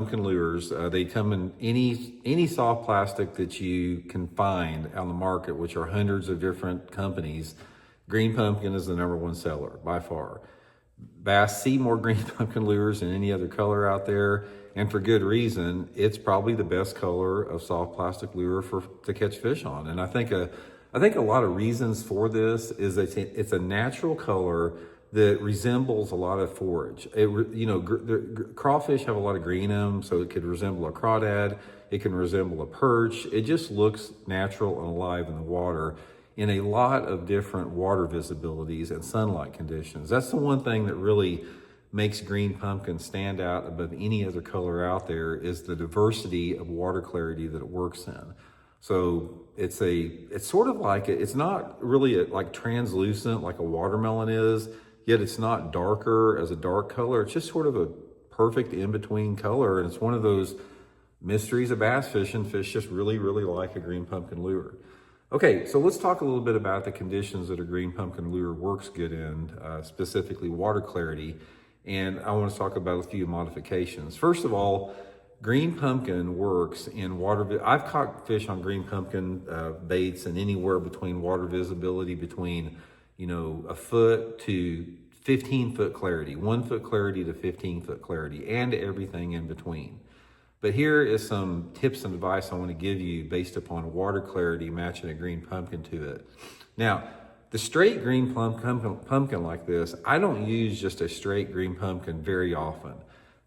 pumpkin lures. They come in any soft plastic that you can find on the market, which are hundreds of different companies. Green Pumpkin is the #1 seller by far. Bass see more green pumpkin lures than any other color out there, and for good reason. It's probably the best color of soft plastic lure to catch fish on. And I think a lot of reasons for this is that it's a natural color that resembles a lot of forage. Crawfish have a lot of green in them, so it could resemble a crawdad. It can resemble a perch. It just looks natural and alive in the water in a lot of different water visibilities and sunlight conditions. That's the one thing that really makes green pumpkin stand out above any other color out there, is the diversity of water clarity that it works in. So it's sort of like, it's not really like translucent like a watermelon is, yet it's not darker as a dark color. It's just sort of a perfect in-between color. And it's one of those mysteries of bass fishing. Fish just really, really like a green pumpkin lure. Okay, so let's talk a little bit about the conditions that a green pumpkin lure works good in, specifically water clarity. And I want to talk about a few modifications. First of all, green pumpkin works in water. I've caught fish on green pumpkin baits in anywhere between water visibility between, a foot to 15-foot clarity, 1 foot clarity to 15-foot clarity, and everything in between. But here is some tips and advice I want to give you based upon water clarity matching a green pumpkin to it. Now, the straight green pumpkin like this, I don't use just a straight green pumpkin very often.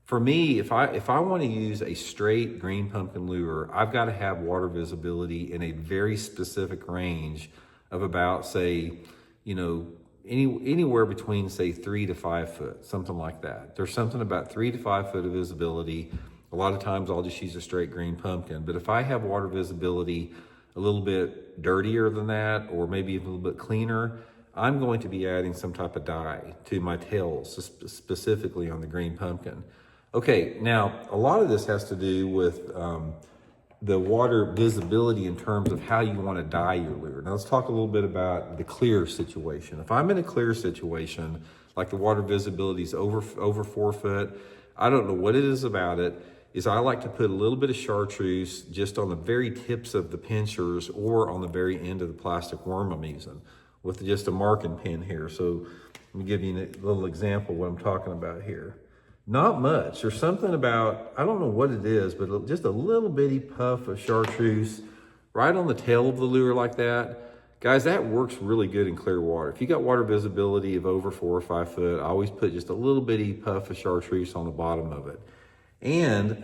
For me, if I want to use a straight green pumpkin lure, I've got to have water visibility in a very specific range of about, say, anywhere between, say, 3 to 5 foot, something like that. There's something about 3 to 5 foot of visibility. A lot of times I'll just use a straight green pumpkin. But if I have water visibility a little bit dirtier than that, or maybe a little bit cleaner, I'm going to be adding some type of dye to my tails, specifically on the green pumpkin. Okay, now a lot of this has to do with the water visibility in terms of how you want to dye your lure. Now let's talk a little bit about the clear situation. If I'm in a clear situation, like the water visibility is over 4 foot, I don't know what it is about it, is I like to put a little bit of chartreuse just on the very tips of the pinchers or on the very end of the plastic worm I'm using with just a marking pin here. So let me give you a little example of what I'm talking about here. Not much. There's something about, I don't know what it is, but just a little bitty puff of chartreuse right on the tail of the lure like that. Guys, that works really good in clear water. If you got water visibility of over 4 or 5 foot, I always put just a little bitty puff of chartreuse on the bottom of it. And